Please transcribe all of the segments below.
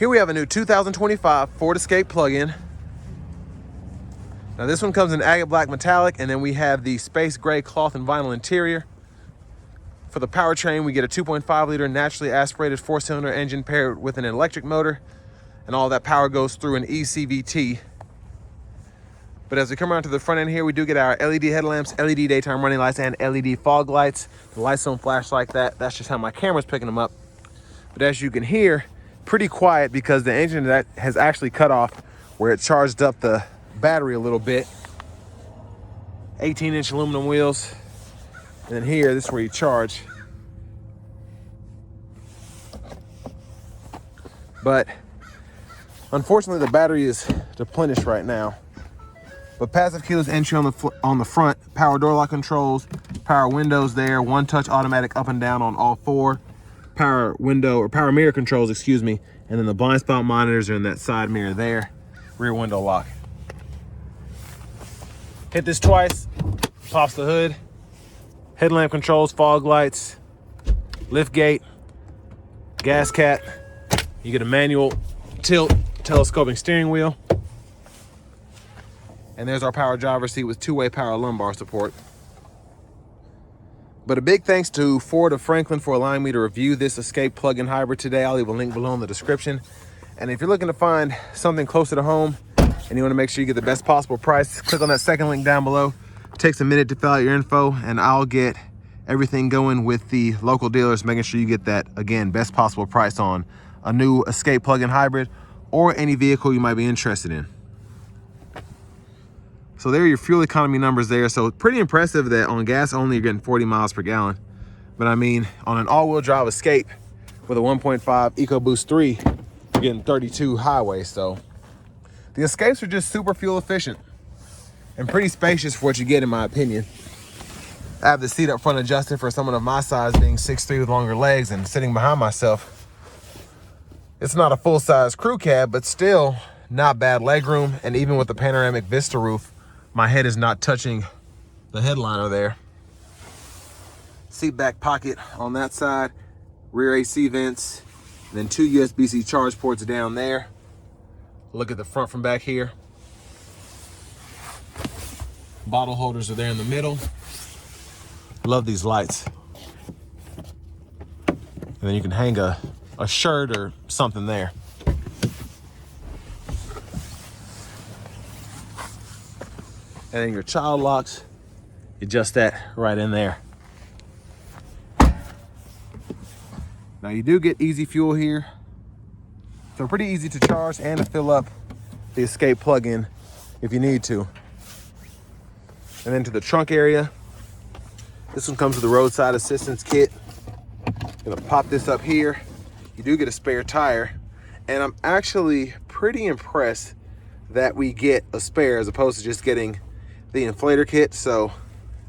Here we have a new 2025 Ford Escape plug-in. Now this one comes in agate black metallic, and then we have the space gray cloth and vinyl interior. For the powertrain, we get a 2.5 liter naturally aspirated 4-cylinder engine paired with an electric motor, and all that power goes through an eCVT. But as we come around to the front end here, we do get our LED headlamps, LED daytime running lights, and LED fog lights. The lights don't flash like that. That's just how my camera's picking them up. But as you can hear, pretty quiet because the engine that has actually cut off where it charged up the battery a little bit. 18-inch aluminum wheels. And then here, this is where you charge. But unfortunately, the battery is depleted right now. But passive keyless entry on the front, power door lock controls, power windows there, one touch automatic up and down on all four, power window or power mirror controls, excuse me, and then the blind spot monitors are in that side mirror there, rear window lock. Hit this twice, pops the hood, headlamp controls, fog lights, lift gate, gas cat. You get a manual tilt telescoping steering wheel. And there's our power driver's seat with two-way power lumbar support. But a big thanks to Ford of Franklin for allowing me to review this Escape plug-in hybrid today. I'll leave a link below in the description. And if you're looking to find something closer to home and you want to make sure you get the best possible price, click on that second link down below. It takes a minute to fill out your info, and I'll get everything going with the local dealers, making sure you get that, again, best possible price on a new Escape plug-in hybrid or any vehicle you might be interested in. So there are your fuel economy numbers there. So pretty impressive that on gas only you're getting 40 miles per gallon. But I mean, on an all-wheel drive Escape with a 1.5 EcoBoost 3, you're getting 32 highway. So the Escapes are just super fuel efficient and pretty spacious for what you get, in my opinion. I have the seat up front adjusted for someone of my size, being 6'3" with longer legs, and sitting behind myself. It's not a full-size crew cab, but still not bad legroom. And even with the panoramic Vista roof, my head is not touching the headliner there. Seat back pocket on that side, rear AC vents, and then two USB-C charge ports down there. Look at the front from back here. Bottle holders are there in the middle. Love these lights. And then you can hang a shirt or something there. And then your child locks, adjust that right in there. Now you do get easy fuel here. So pretty easy to charge and to fill up the Escape plug-in if you need to. And then to the trunk area. This one comes with a roadside assistance kit. Gonna pop this up here. You do get a spare tire. And I'm actually pretty impressed that we get a spare as opposed to just getting the inflator kit. So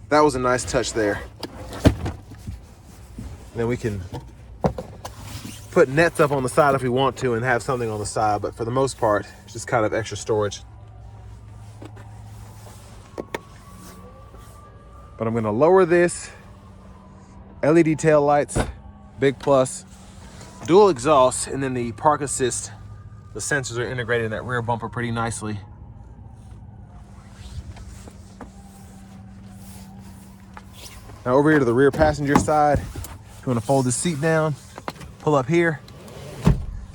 that was a nice touch there. And then we can put nets up on the side if we want to and have something on the side, but for the most part, it's just kind of extra storage. But I'm gonna lower this. LED tail lights, big plus, dual exhaust, and then the park assist. The sensors are integrated in that rear bumper pretty nicely. Now over here to the rear passenger side, if you want to fold the seat down, pull up here,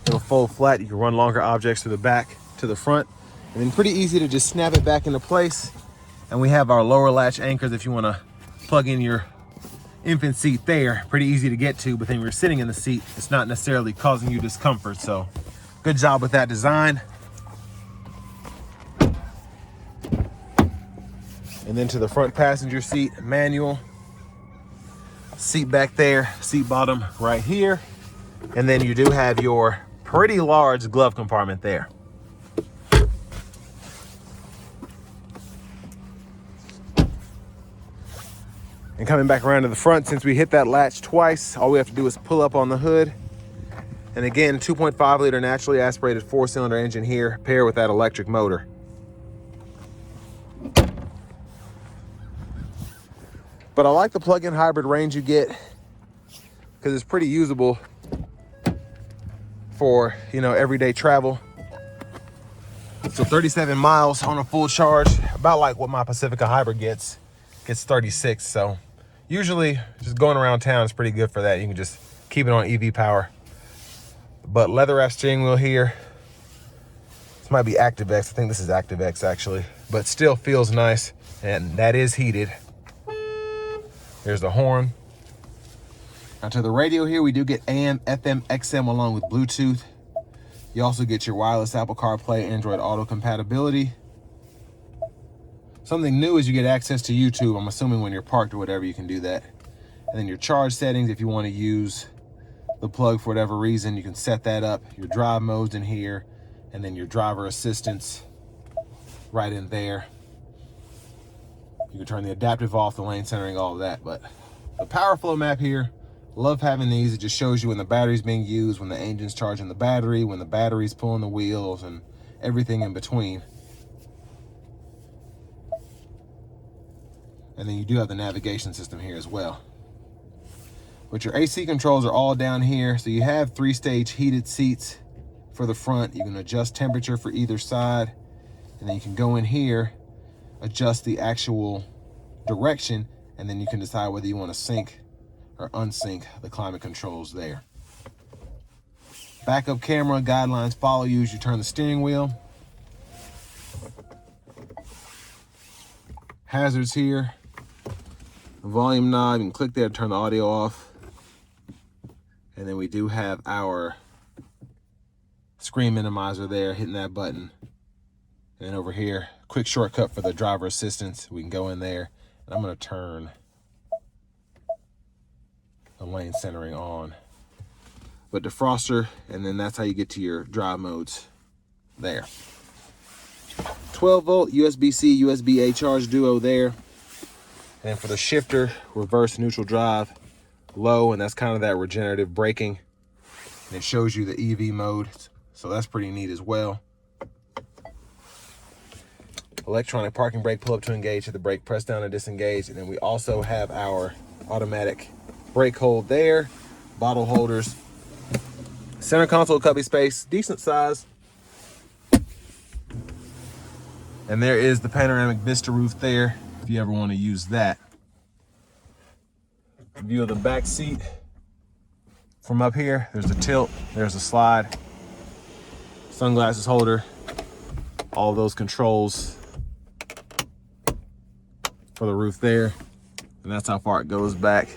it'll fold flat. You can run longer objects to the back, to the front, and then pretty easy to just snap it back into place. And we have our lower latch anchors if you want to plug in your infant seat there. Pretty easy to get to, but then when you're sitting in the seat, it's not necessarily causing you discomfort. So good job with that design. And then to the front passenger seat, manual. Seat back there, seat bottom right here. And then you do have your pretty large glove compartment there. And coming back around to the front, since we hit that latch twice, all we have to do is pull up on the hood. And again, 2.5 liter naturally aspirated 4-cylinder engine here, paired with that electric motor. But I like the plug-in hybrid range you get because it's pretty usable for, you know, everyday travel. So 37 miles on a full charge, about like what my Pacifica Hybrid gets 36. So usually just going around town is pretty good for that. You can just keep it on EV power. But leather wrap steering wheel here. This might be ActiveX. I think this is ActiveX actually, but still feels nice, and that is heated. There's the horn. Now to the radio here, we do get AM, FM, XM along with Bluetooth. You also get your wireless Apple CarPlay, Android Auto compatibility. Something new is you get access to YouTube. I'm assuming when you're parked or whatever, you can do that. And then your charge settings, if you want to use the plug for whatever reason, you can set that up. Your drive modes in here, and then your driver assistance right in there. You can turn the adaptive off, the lane centering, all of that. But the power flow map here, love having these. It just shows you when the battery's being used, when the engine's charging the battery, when the battery's pulling the wheels, and everything in between. And then you do have the navigation system here as well. But your AC controls are all down here. So you have 3-stage heated seats for the front. You can adjust temperature for either side. And then you can go in here, adjust the actual direction, and then you can decide whether you want to sync or unsync the climate controls there. Backup camera guidelines follow you as you turn the steering wheel. Hazards here. Volume knob, you can click there to turn the audio off. And then we do have our screen minimizer there, hitting that button. And then over here, quick shortcut for the driver assistance. We can go in there, and I'm gonna turn the lane centering on. But defroster, and then that's how you get to your drive modes there. 12 volt USB-C, USB-A charge duo there. And then for the shifter, reverse, neutral drive, low, and that's kind of that regenerative braking. And it shows you the EV mode, so that's pretty neat as well. Electronic parking brake, pull up to engage, hit the brake, press down to disengage. And then we also have our automatic brake hold there, bottle holders, center console cubby space, decent size. And there is the panoramic vista roof there, if you ever want to use that. View of the back seat from up here. There's the tilt, there's the slide, sunglasses holder, all those controls for the roof there. And that's how far it goes back.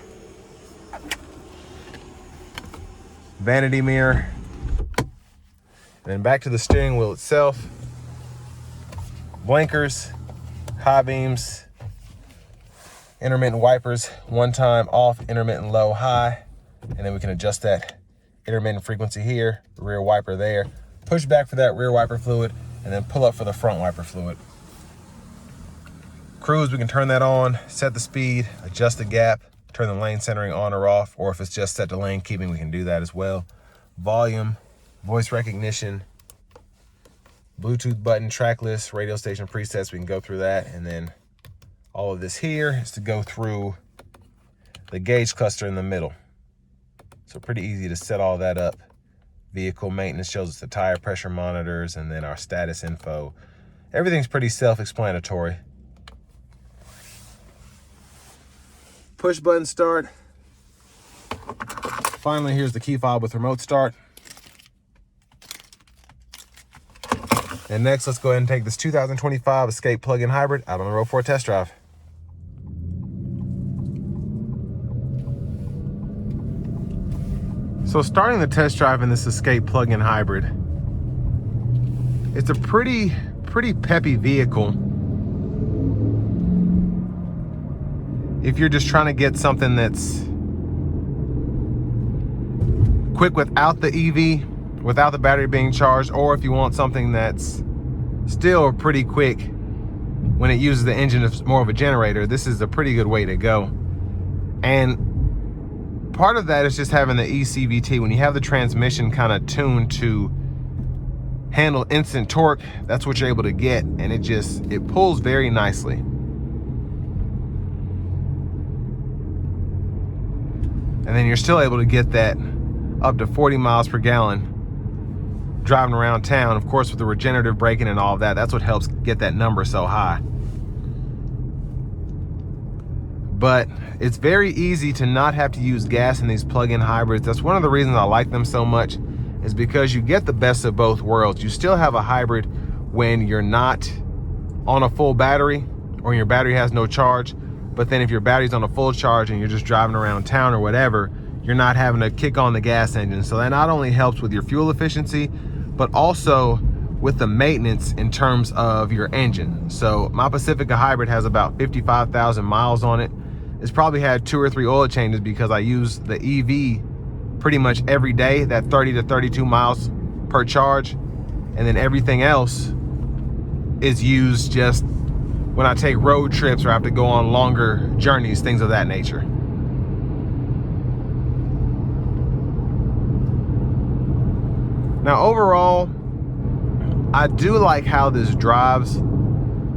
Vanity mirror. And then back to the steering wheel itself. Blinkers, high beams, intermittent wipers, one time off, intermittent low, high. And then we can adjust that intermittent frequency here, rear wiper there, push back for that rear wiper fluid, and then pull up for the front wiper fluid. Cruise, we can turn that on, set the speed, adjust the gap, turn the lane centering on or off, or if it's just set to lane keeping, we can do that as well. Volume, voice recognition, Bluetooth button, track list, radio station presets, we can go through that. And then all of this here is to go through the gauge cluster in the middle. So pretty easy to set all that up. Vehicle maintenance shows us the tire pressure monitors, and then our status info. Everything's pretty self-explanatory. Push button start. Finally, here's the key fob with remote start. And next, let's go ahead and take this 2025 Escape plug-in hybrid out on the road for a test drive. So starting the test drive in this Escape plug-in hybrid, it's a pretty peppy vehicle. If you're just trying to get something that's quick without the EV, without the battery being charged, or if you want something that's still pretty quick when it uses the engine as more of a generator, this is a pretty good way to go. And part of that is just having the eCVT. When you have the transmission kind of tuned to handle instant torque, that's what you're able to get, and it pulls very nicely. And then you're still able to get that up to 40 miles per gallon driving around town. Of course, with the regenerative braking and all of that, that's what helps get that number so high. But it's very easy to not have to use gas in these plug-in hybrids. That's one of the reasons I like them so much, is because you get the best of both worlds. You still have a hybrid when you're not on a full battery or your battery has no charge. But then if your battery's on a full charge and you're just driving around town or whatever, you're not having to kick on the gas engine. So that not only helps with your fuel efficiency, but also with the maintenance in terms of your engine. So my Pacifica hybrid has about 55,000 miles on it. It's probably had 2 or 3 oil changes because I use the EV pretty much every day, that 30 to 32 miles per charge. And then everything else is used just when I take road trips or I have to go on longer journeys, things of that nature. Now overall, I do like how this drives.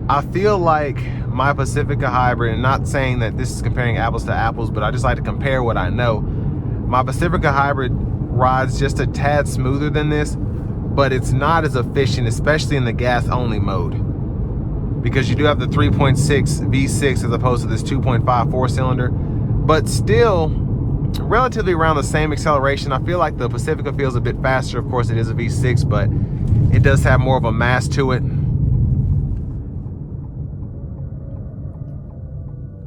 I feel like my Pacifica hybrid, and not saying that this is comparing apples to apples, but I just like to compare what I know. My Pacifica hybrid rides just a tad smoother than this, but it's not as efficient, especially in the gas only mode, because you do have the 3.6 V6 as opposed to this 2.5 4-cylinder, but still relatively around the same acceleration. I feel like the Pacifica feels a bit faster. Of course, it is a V6, but it does have more of a mass to it.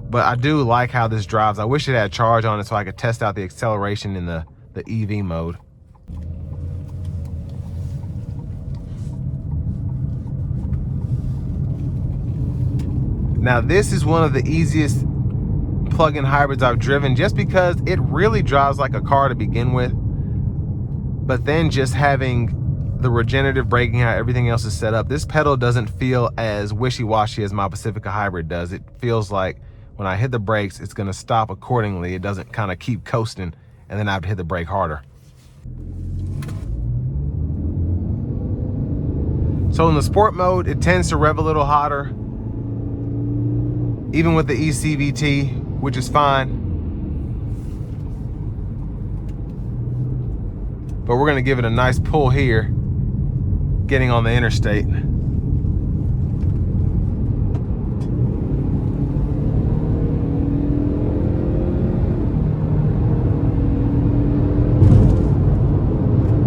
But I do like how this drives. I wish it had charge on it so I could test out the acceleration in the EV mode. Now this is one of the easiest plug-in hybrids I've driven, just because it really drives like a car to begin with. But then just having the regenerative braking, how everything else is set up, this pedal doesn't feel as wishy-washy as my Pacifica hybrid does. It feels like when I hit the brakes, it's gonna stop accordingly. It doesn't kind of keep coasting and then I have to hit the brake harder. So in the sport mode, it tends to rev a little hotter, even with the ECVT, which is fine. But we're gonna give it a nice pull here, getting on the interstate.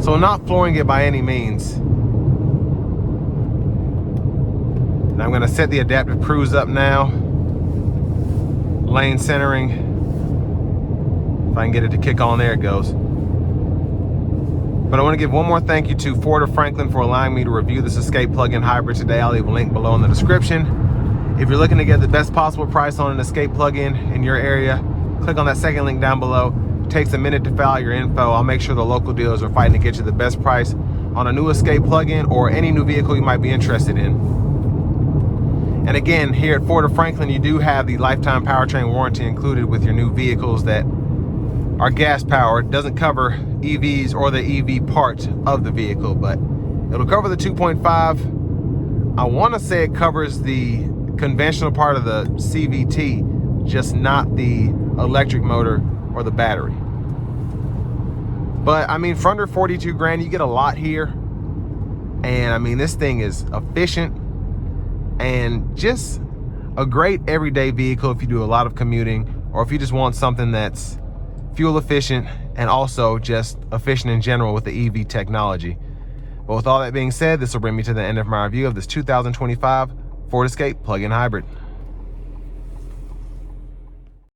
So not flooring it by any means. And I'm gonna set the adaptive cruise up now. Lane centering. If I can get it to kick on, there it goes. But I want to give one more thank you to Ford of Franklin for allowing me to review this Escape plug-in hybrid today. I'll leave a link below in the description. If you're looking to get the best possible price on an Escape plug-in in your area, click on that second link down below. It takes a minute to fill out your info. I'll make sure the local dealers are fighting to get you the best price on a new Escape plug-in or any new vehicle you might be interested in. And again, here at Ford of Franklin, you do have the lifetime powertrain warranty included with your new vehicles that are gas powered. It doesn't cover EVs or the EV part of the vehicle, but it'll cover the 2.5. I want to say it covers the conventional part of the CVT, just not the electric motor or the battery. But I mean, for under 42 grand, you get a lot here. And I mean, this thing is efficient and just a great everyday vehicle if you do a lot of commuting, or if you just want something that's fuel efficient and also just efficient in general with the EV technology. But with all that being said, this will bring me to the end of my review of this 2025 Ford Escape plug-in hybrid.